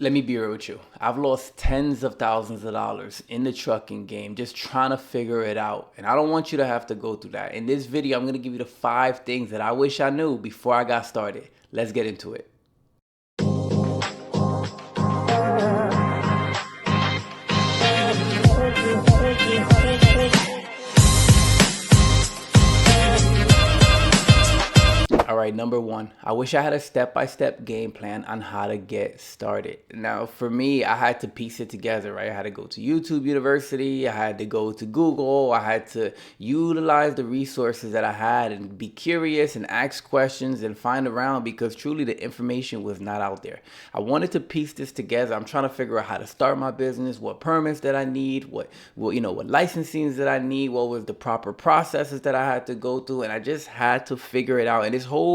Let me be real with you. I've lost tens of thousands of dollars in the trucking game just trying to figure it out. And I don't want you to have to go through that. In this video, I'm going to give you the 5 things that I wish I knew before I got started. Let's get into it. All right, number one, I wish I had a step-by-step game plan on how to get started. Now, for me, I had to piece it together, right? I had to go to YouTube University, I had to go to Google, I had to utilize the resources that I had and be curious and ask questions and find around because truly the information was not out there. I wanted to piece this together. I'm trying to figure out how to start my business, what permits that I need, what licensings that I need, what was the proper processes that I had to go through, and I just had to figure it out. And this whole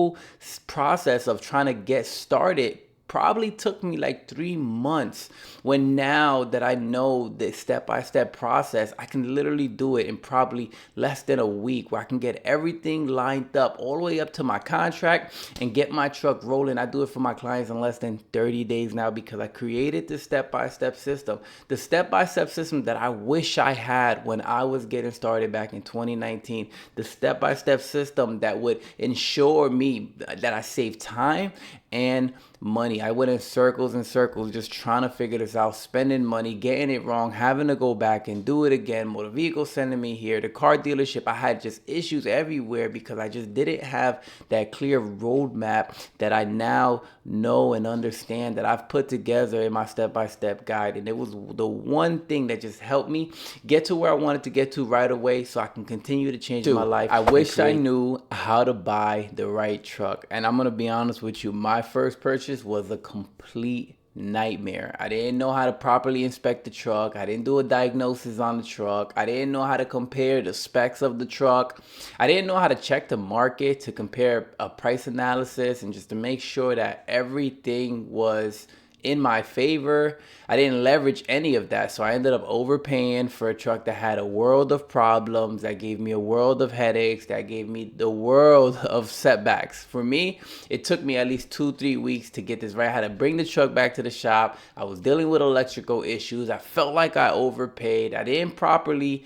process of trying to get started probably took me like 3 months, when now that I know the step-by-step process, I can literally do it in probably less than a week, where I can get everything lined up all the way up to my contract and get my truck rolling. I do it for my clients in less than 30 days now because I created the step-by-step system. The step-by-step system that I wish I had when I was getting started back in 2019. The step-by-step system that would ensure me that I save time and money. I went in circles and circles just trying to figure this out, spending money, getting it wrong, having to go back and do it again. Motor vehicle sending me here, the car dealership. I had just issues everywhere because I just didn't have that clear roadmap that I now know and understand, that I've put together in my step-by-step guide. And it was the one thing that just helped me get to where I wanted to get to right away so I can continue to change my life. I wish I knew how to buy the right truck. And I'm going to be honest with you, my first purchase was a complete nightmare. I didn't know how to properly inspect the truck. I didn't do a diagnosis on the truck. I didn't know how to compare the specs of the truck. I didn't know how to check the market to compare a price analysis and just to make sure that everything was in my favor. I didn't leverage any of that. So I ended up overpaying for a truck that had a world of problems, that gave me a world of headaches, that gave me the world of setbacks. For me, it took me at least 2-3 weeks to get this right. I had to bring the truck back to the shop. I was dealing with electrical issues. I felt like I overpaid. I didn't properly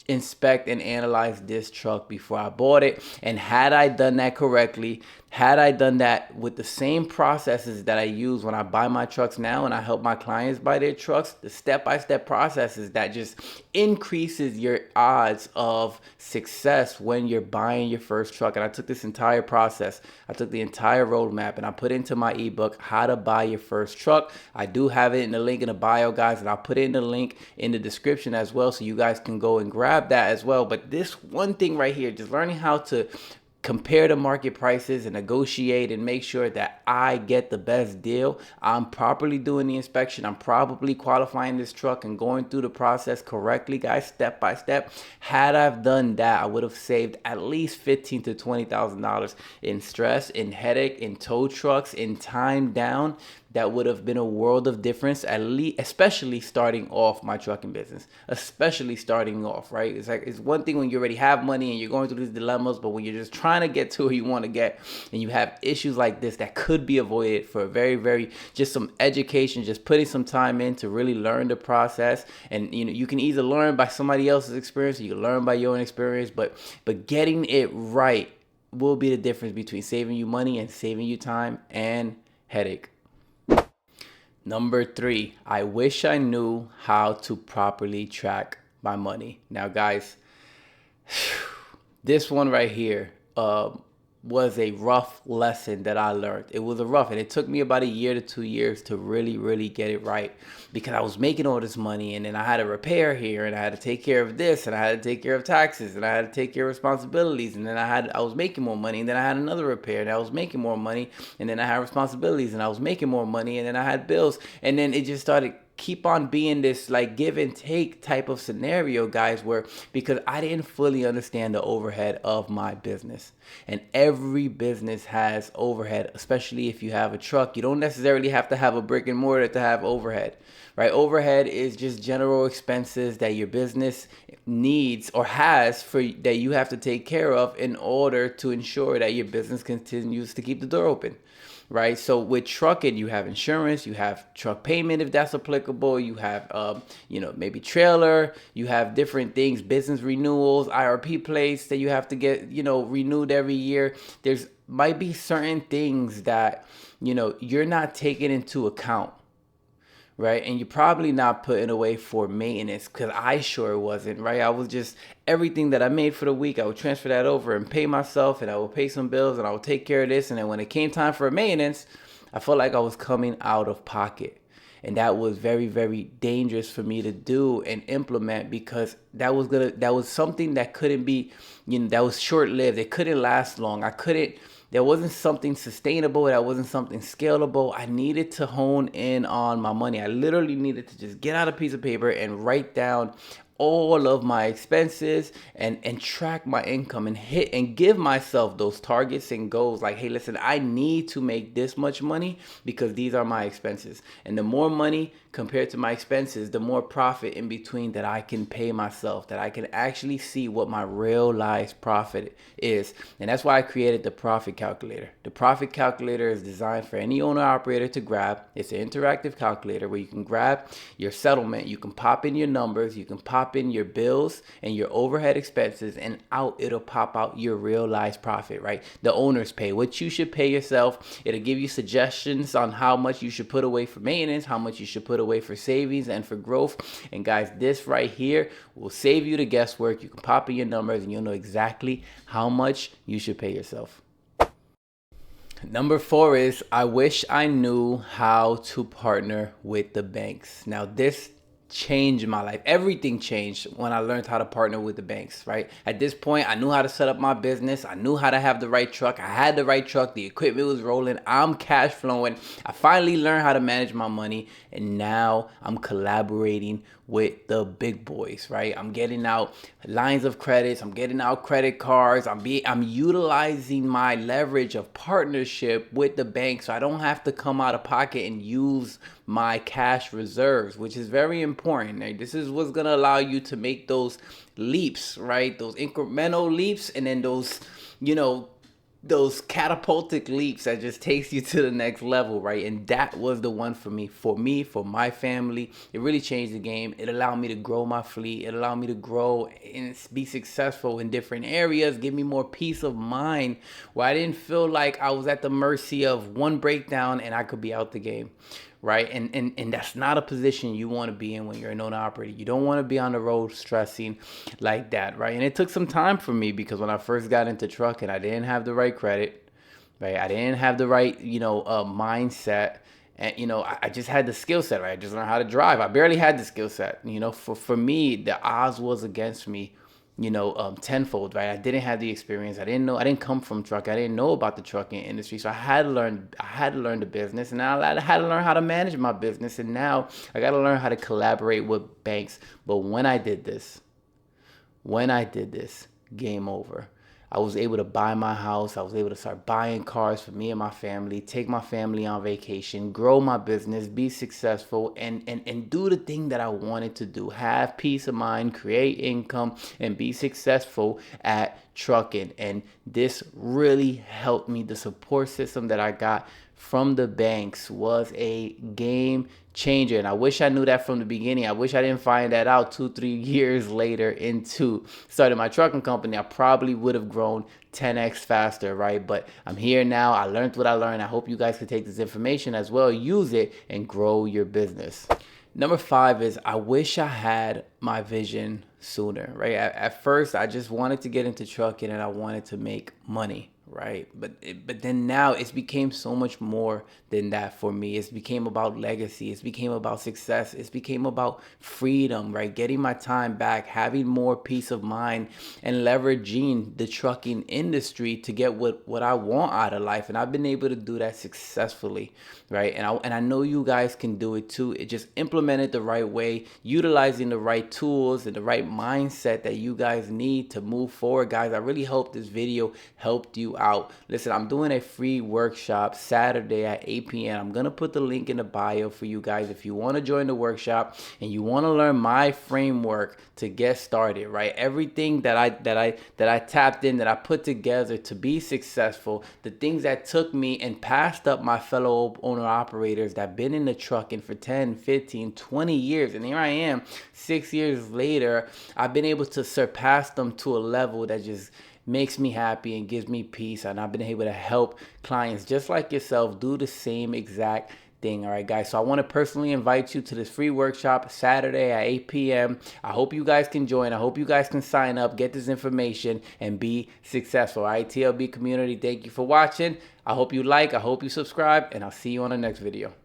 inspect and analyze this truck before I bought it. And had I done that correctly, had I done that with the same processes that I use when I buy my trucks now and I help my clients buy their trucks, the step-by-step processes that just increases your odds of success when you're buying your first truck. And I took this entire process, I took the entire roadmap, and I put into my ebook, How to Buy Your First Truck. I do have it in the link in the bio, guys, and I'll put it in the link in the description as well, so you guys can go and grab that as well. But this one thing right here, just learning how to compare the market prices and negotiate and make sure that I get the best deal. I'm properly doing the inspection. I'm probably qualifying this truck and going through the process correctly, guys, step by step. Had I've done that, I would have saved at least $15,000 to $20,000 in stress, in headache, in tow trucks, in time down. That would have been a world of difference, at least, especially starting off my trucking business, especially starting off, right? It's like, it's one thing when you already have money and you're going through these dilemmas, but when you're just trying to get to where you want to get and you have issues like this that could be avoided for just some education, just putting some time in to really learn the process. And you can either learn by somebody else's experience or you can learn by your own experience, but getting it right will be the difference between saving you money and saving you time and headache. Number 3, I wish I knew how to properly track my money. Now, guys, this one right here was a rough lesson that I learned. It was and it took me about 1 year to 2 years to really get it right, because I was making all this money and then I had to repair here and I had to take care of this and I had to take care of taxes and I had to take care of responsibilities, and then I was making more money, and then I had another repair and I was making more money, and then I had responsibilities and I was making more money, and then I had bills, and then it just started keep on being this like give and take type of scenario, guys, where because I didn't fully understand the overhead of my business. And every business has overhead, especially if you have a truck. You don't necessarily have to have a brick and mortar to have overhead, right? Overhead is just general expenses that your business needs or has that you have to take care of in order to ensure that your business continues to keep the door open. right? So with trucking, you have insurance, you have truck payment if that's applicable, you have maybe trailer, you have different things, business renewals, IRP plates that you have to get renewed every year. There's might be certain things that you're not taking into account, right? And you're probably not putting away for maintenance, because I sure wasn't, right? I was just, everything that I made for the week, I would transfer that over and pay myself, and I would pay some bills, and I would take care of this. And then when it came time for maintenance, I felt like I was coming out of pocket. And that was very, very dangerous for me to do and implement, because that was something that couldn't be, that was short lived. It couldn't last long. There wasn't something sustainable. That wasn't something scalable. I needed to hone in on my money. I literally needed to just get out a piece of paper and write down all of my expenses and track my income and hit and give myself those targets and goals. Like, hey, listen, I need to make this much money because these are my expenses. And the more money compared to my expenses, the more profit in between that I can pay myself, that I can actually see what my realized profit is. And that's why I created the profit calculator. The profit calculator is designed for any owner operator to grab. It's an interactive calculator where you can grab your settlement, you can pop in your numbers, you can pop in your bills and your overhead expenses, and out it'll pop out your realized profit, right? The owner's pay, what you should pay yourself. It'll give you suggestions on how much you should put away for maintenance, how much you should put away for savings and for growth. And guys, this right here will save you the guesswork. You can pop in your numbers and you'll know exactly how much you should pay yourself. Number 4 is, I wish I knew how to partner with the banks. Now, this changed my life. Everything changed when I learned how to partner with the banks, right? At this point, I knew how to set up my business. I knew how to have the right truck. I had the right truck. The equipment was rolling. I'm cash flowing. I finally learned how to manage my money. And now I'm collaborating with the big boys, right? I'm getting out lines of credits. I'm getting out credit cards. I'm utilizing my leverage of partnership with the bank, so I don't have to come out of pocket and use my cash reserves, which is very important. Right? This is what's gonna allow you to make those leaps, right? Those incremental leaps, and then those catapultic leaps that just takes you to the next level, right? And that was the one for me, for my family. It really changed the game. It allowed me to grow my fleet. It allowed me to grow and be successful in different areas, give me more peace of mind, where I didn't feel like I was at the mercy of one breakdown and I could be out the game, right? And that's not a position you want to be in when you're an owner operator. You don't want to be on the road stressing like that, right? And it took some time for me, because when I first got into trucking, I didn't have the right credit, right? I didn't have the right, mindset. And, I just had the skill set, right? I just learned how to drive. I barely had the skill set. For me, the odds was against me, tenfold, right? I didn't have the experience. I didn't come from truck. I didn't know about the trucking industry. So I had to learn the business, and now I had to learn how to manage my business. And now I got to learn how to collaborate with banks. But when I did this, game over. I was able to buy my house. I was able to start buying cars for me and my family, take my family on vacation, grow my business, be successful, and do the thing that I wanted to do. Have peace of mind, create income, and be successful at trucking. And this really helped me. The support system that I got from the banks was a game changer. And I wish I knew that from the beginning. I wish I didn't find that out 2-3 years later into starting my trucking company. I probably would have grown 10x faster, right? But I'm here now. I learned what I learned. I hope you guys could take this information as well, use it, and grow your business. Number 5 is, I wish I had my vision sooner, right? At first, I just wanted to get into trucking and I wanted to make money, right? But then now it's became so much more than that for me. It's became about legacy. It's became about success. It's became about freedom, right? Getting my time back, having more peace of mind, and leveraging the trucking industry to get what I want out of life. And I've been able to do that successfully, right? And I know you guys can do it too. It just implemented the right way, utilizing the right tools and the right mindset that you guys need to move forward. Guys, I really hope this video helped you out. Listen, I'm doing a free workshop Saturday at 8 p.m. I'm going to put the link in the bio for you guys if you want to join the workshop and you want to learn my framework to get started, right? Everything that I tapped in, that I put together to be successful, the things that took me and passed up my fellow owner operators that been in the trucking for 10, 15, 20 years. And here I am 6 years later. I've been able to surpass them to a level that just makes me happy and gives me peace. And I've been able to help clients just like yourself do the same exact thing. All right, guys. So I want to personally invite you to this free workshop Saturday at 8 p.m. I hope you guys can join. I hope you guys can sign up, get this information, and be successful. All right, TLB community, thank you for watching. I hope you like, I hope you subscribe, and I'll see you on the next video.